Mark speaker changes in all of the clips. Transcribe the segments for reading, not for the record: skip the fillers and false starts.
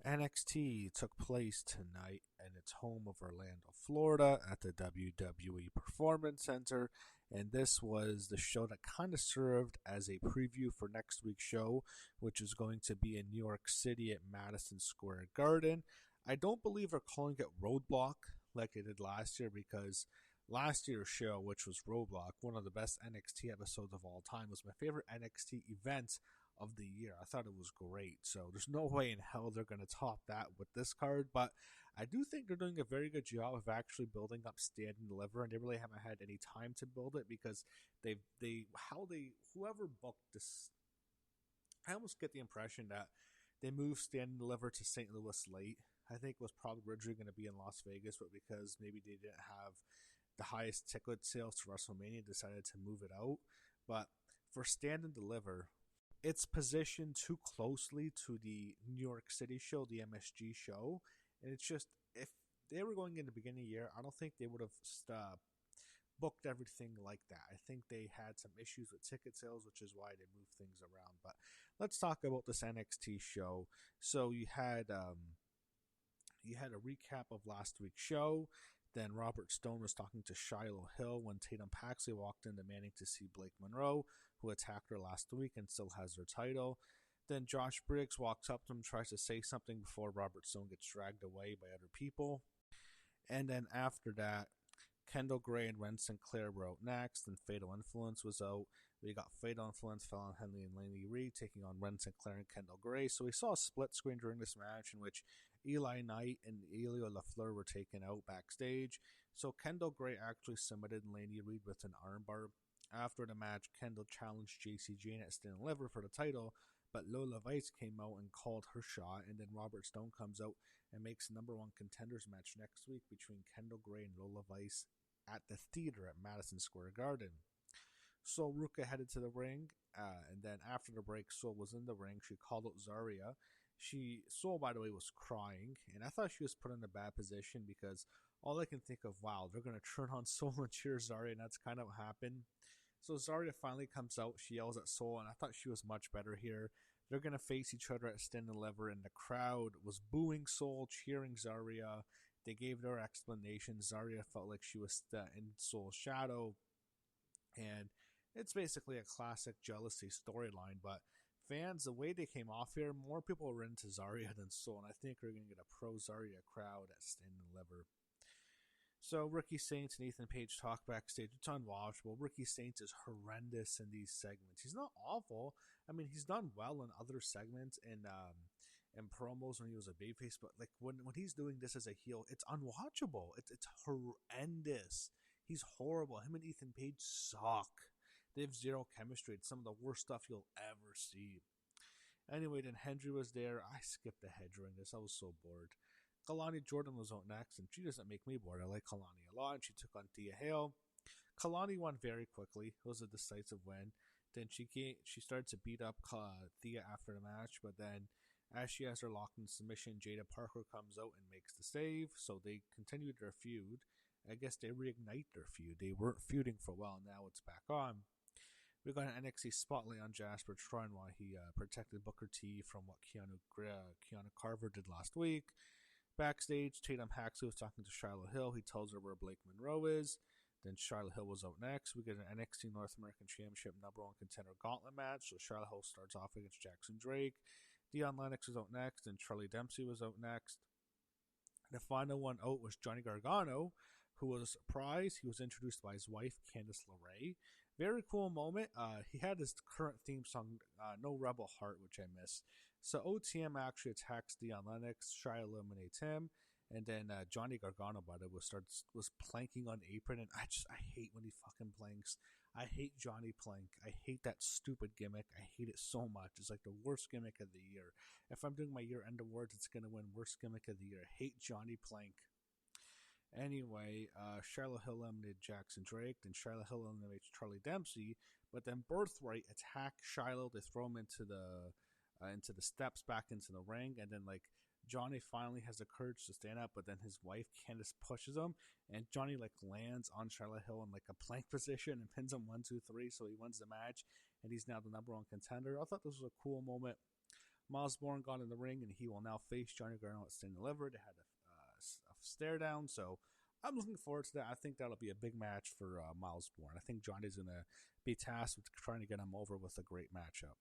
Speaker 1: NXT took place tonight in its home of Orlando, Florida at the WWE Performance Center, and this was the show that kind of served as a preview for next week's show, which is going to be in New York City at Madison Square Garden. I don't believe they're calling it Roadblock like they did last year, because last year's show, which was Roadblock, one of the best NXT episodes of all time, was my favorite NXT event of the year. I thought it was great. So there's no way in hell they're going to top that with this card, but I do think they're doing a very good job of actually building up Stand and Deliver, and they really haven't had any time to build it because whoever booked this, I almost get the impression that they moved Stand and Deliver to St. Louis late. I think it was probably originally going to be in Las Vegas, but because maybe they didn't have the highest ticket sales to WrestleMania, decided to move it out. But for Stand and Deliver, it's positioned too closely to the New York City show, the MSG show, and it's just, if they were going in the beginning of the year, I don't think they would have booked everything like that. I think they had some issues with ticket sales, which is why they moved things around. But let's talk about this NXT show. So you had a recap of last week's show. Then Robert Stone was talking to Shiloh Hill when Tatum Paxley walked in demanding to see Blake Monroe, who attacked her last week and still has her title. Then Josh Briggs walks up to him, tries to say something before Robert Stone gets dragged away by other people. And then after that, Kendall Gray and Ren Sinclair were out next, and Fatal Influence was out. We got Fatal Influence, Fallon Henley, and Laney Reed taking on Ren Sinclair and Kendall Gray. So we saw a split screen during this match in which Eli Knight and Elio LaFleur were taken out backstage. So Kendall Gray actually submitted Laney Reed with an armbar. After the match, Kendall challenged JC Jane at Stand and Deliver for the title, but Lola Vice came out and called her shot, and then Robert Stone comes out and makes the number one contenders match next week between Kendall Gray and Lola Vice at the theater at Madison Square Garden. So Ruka headed to the ring, and then after the break, Sol was in the ring. She called out Zarya. Sol, by the way, was crying, and I thought she was put in a bad position because all I can think of, wow, they're going to turn on Sol and cheer Zarya, and that's kind of what happened. So Zarya finally comes out. She yells at Sol, and I thought she was much better here. They're going to face each other at Stand and Deliver, and the crowd was booing Sol, cheering Zarya. They gave their explanation. Zarya felt like she was in Sol's shadow. And it's basically a classic jealousy storyline. But fans, the way they came off here, more people were into Zarya than Sol. And I think we're going to get a pro-Zarya crowd at Stand and Deliver. So Ricky Saints and Ethan Page talk backstage. It's unwatchable. Ricky Saints is horrendous in these segments. He's not awful. I mean, he's done well in other segments and promos when he was a babyface, but like when he's doing this as a heel, it's unwatchable. It's horrendous. He's horrible. Him and Ethan Page suck. They have zero chemistry. It's some of the worst stuff you'll ever see. Anyway, then Hendry was there. I skipped ahead during this. I was so bored. Kalani Jordan was out next, and she doesn't make me bored. I like Kalani a lot, and she took on Thea Hale. Kalani won very quickly. It was a decisive win. Then she started to beat up Thea after the match, but then as she has her locked in submission, Jada Parker comes out and makes the save. So they continued their feud. I guess they reignite their feud. They weren't feuding for a while. Now it's back on. We got an NXT spotlight on Jasper Trine while he protected Booker T from what Keanu Carver did last week. Backstage, Tatum Paxley was talking to Shiloh Hill. He tells her where Blake Monroe is. Then Shiloh Hill was out next. We get an NXT North American Championship number one contender gauntlet match. So Shiloh Hill starts off against Jackson Drake. Dion Lennox was out next, and Charlie Dempsey was out next. The final one out was Johnny Gargano, who was a surprise. He was introduced by his wife, Candice LeRae. Very cool moment. He had his current theme song, No Rebel Heart, which I miss. So OTM actually attacks Dion Lennox. Shia eliminates him. And then Johnny Gargano, by the way, was planking on the apron. And I hate when he fucking planks. I hate Johnny Plank. I hate that stupid gimmick. I hate it so much. It's like the worst gimmick of the year. If I'm doing my year-end awards, it's going to win worst gimmick of the year. I hate Johnny Plank. Anyway, Shiloh Hill eliminated Jackson Drake, then Shiloh Hill eliminates Charlie Dempsey, but then Birthright attack Shiloh. They throw him into the steps back into the ring, and then like Johnny finally has the courage to stand up, but then his wife Candice pushes him, and Johnny like lands on Shiloh Hill in like a plank position and pins him 1, 2, 3, so he wins the match, and he's now the number one contender. I thought this was a cool moment. Miles Bourne got in the ring, and he will now face Johnny Gargano at Stand and Deliver. They had a stare down, so I'm looking forward to that. I think that'll be a big match for Miles Bourne. I think Johnny's going to be tasked with trying to get him over with a great matchup.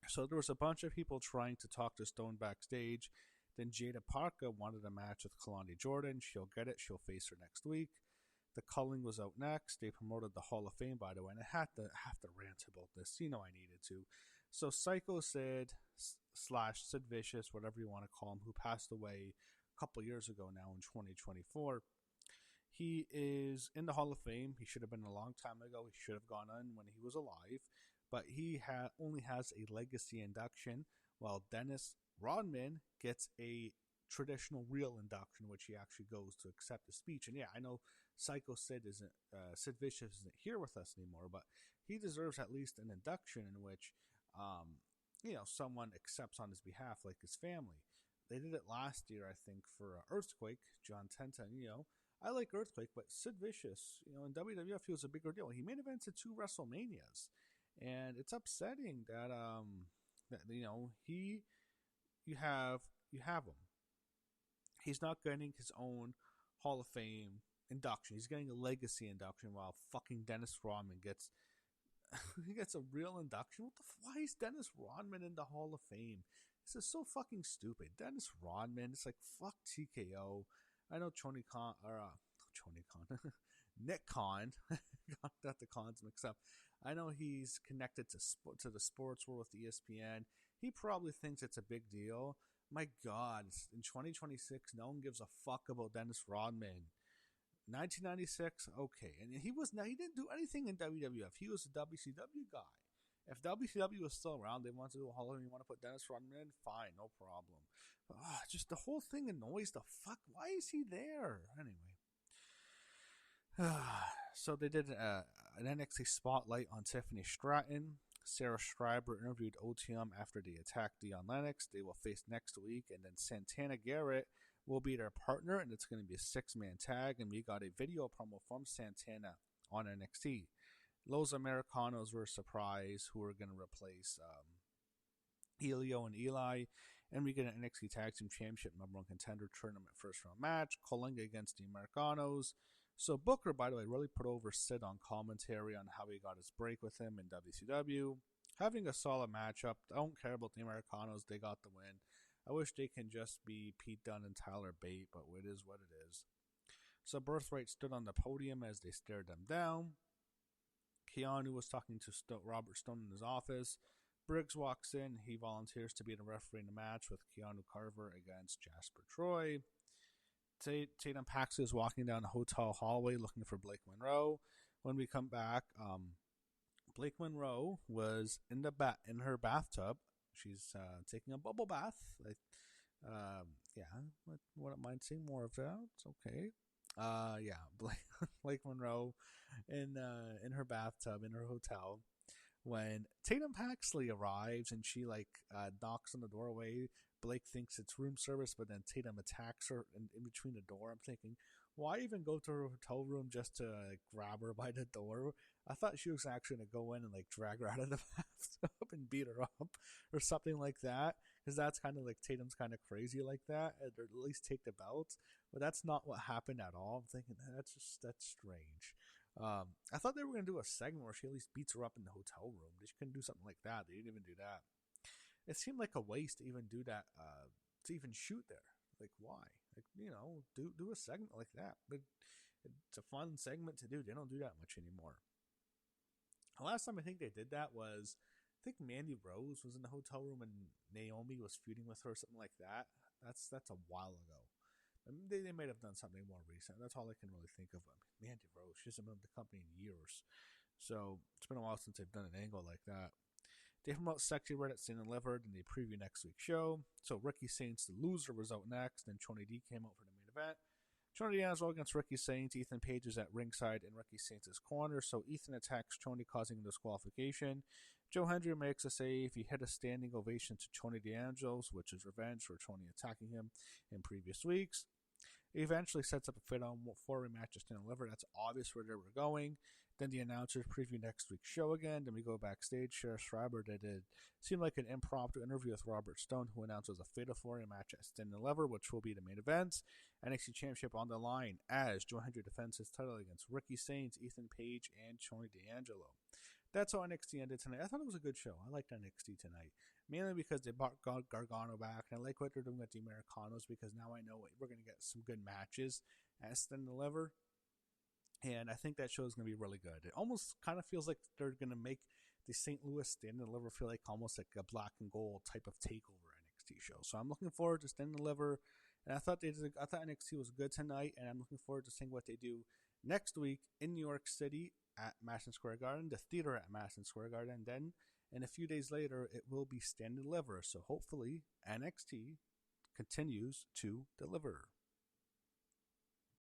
Speaker 1: So there was a bunch of people trying to talk to Stone backstage. Then Jada Parker wanted a match with Kalani Jordan. She'll get it. She'll face her next week. The culling was out next. They promoted the Hall of Fame, by the way, and I have to rant about this. You know I needed to. So Psycho Sid / Sid Vicious, whatever you want to call him, who passed away a couple years ago now in 2024. He is in the Hall of Fame. He should have been a long time ago. He should have gone on when he was alive. But he only has a legacy induction, while Dennis Rodman gets a traditional real induction, which he actually goes to accept the speech. And yeah, I know Psycho Sid Sid Vicious isn't here with us anymore, but he deserves at least an induction in which, someone accepts on his behalf, like his family. They did it last year, I think, for Earthquake, John Tenta. I like Earthquake, but Sid Vicious, in WWF, he was a bigger deal. He main evented 2 WrestleManias, and it's upsetting that you have him. He's not getting his own Hall of Fame induction. He's getting a legacy induction, while fucking Dennis Rodman gets he gets a real induction. Why is Dennis Rodman in the Hall of Fame? This is so fucking stupid. Dennis Rodman, it's like fuck TKO. I know Nick Khan got the cons mixed up. I know he's connected to the sports world with ESPN. He probably thinks it's a big deal. My God, in 2026, no one gives a fuck about Dennis Rodman. 1996, okay, and he didn't do anything in WWF. He was a WCW guy. If WCW was still around, they want to do a Hall of Fame, you want to put Dennis Rodman in, fine, no problem. But, just the whole thing annoys the fuck. Why is he there? Anyway. So they did an NXT spotlight on Tiffany Stratton. Sarah Schreiber interviewed OTM after they attacked Dion Lennox. They will face next week, and then Santana Garrett will be their partner, and it's going to be a 6-man tag. And we got a video promo from Santana on NXT. Los Americanos were a surprise, who are going to replace Elio and Eli. And we get an NXT Tag Team Championship #1 contender tournament first round match, Colinga against the Americanos. So Booker, by the way, really put over Sid on commentary on how he got his break with him in WCW. Having a solid matchup. I don't care about the Americanos. They got the win. I wish they can just be Pete Dunne and Tyler Bate, but it is what it is. So Birthright stood on the podium as they stared them down. Keanu was talking to Robert Stone in his office. Briggs walks in. He volunteers to be the referee in the match with Keanu Carver against Jasper Troy. Tatum Paxley is walking down the hotel hallway looking for Blake Monroe. When we come back, Blake Monroe was in her bathtub. She's taking a bubble bath. Wouldn't mind seeing more of that. It's okay. Blake Monroe in her bathtub in her hotel. When Tatum Paxley arrives and she knocks on the doorway, Blake thinks it's room service, but then Tatum attacks her in between the door. I'm thinking, why even go to her hotel room just to grab her by the door? I thought she was actually going to go in and drag her out of the bathtub and beat her up or something like that, because that's kind of Tatum's kind of crazy like that, or at least take the belt. But that's not what happened at all. I'm thinking that's strange. I thought they were going to do a segment where she at least beats her up in the hotel room. They couldn't do something like that. They didn't even do that. It seemed like a waste to even do that, to even shoot there. Why? Do a segment like that. But it's a fun segment to do. They don't do that much anymore. The last time I think they did that was, I think Mandy Rose was in the hotel room and Naomi was feuding with her, something like that. That's a while ago. They might have done something more recent. That's all I can really think of. Mandy Rose, she hasn't been with the company in years. So it's been a while since they've done an angle like that. They promote Sexy Red at St. and Delivered, and they preview next week's show. So Ricky Saints, the loser, was out next. Then Tony D came out for the main event. Tony D'Angelo against Ricky Saints. Ethan Page is at ringside in Ricky Saints' corner. So Ethan attacks Tony, causing disqualification. Joe Hendry makes a save. He hit a standing ovation to Tony D'Angelo's, which is revenge for Tony attacking him in previous weeks. He eventually sets up a fit on 4 rematches to deliver. That's obvious where they were going. Then the announcers preview next week's show again. Then we go backstage. Sheriff Schreiber did seemed like an impromptu interview with Robert Stone, who announces a Fatal 4-Way match at Stand and Lever, which will be the main event. NXT Championship on the line as Joe Hendry defends his title against Ricky Sainz, Ethan Page, and Tony D'Angelo. That's how NXT ended tonight. I thought it was a good show. I liked NXT tonight, mainly because they brought Gargano back, and I like what they're doing with the Americanos because now I know we're going to get some good matches at Stand and Lever. And I think that show is going to be really good. It almost kind of feels like they're going to make the St. Louis Stand and Deliver feel like almost like a black and gold type of takeover NXT show. So I'm looking forward to Stand and Deliver. And I thought NXT was good tonight, and I'm looking forward to seeing what they do next week in New York City at Madison Square Garden, the theater at Madison Square Garden. And then, and a few days later, it will be Stand and Deliver. So hopefully NXT continues to deliver.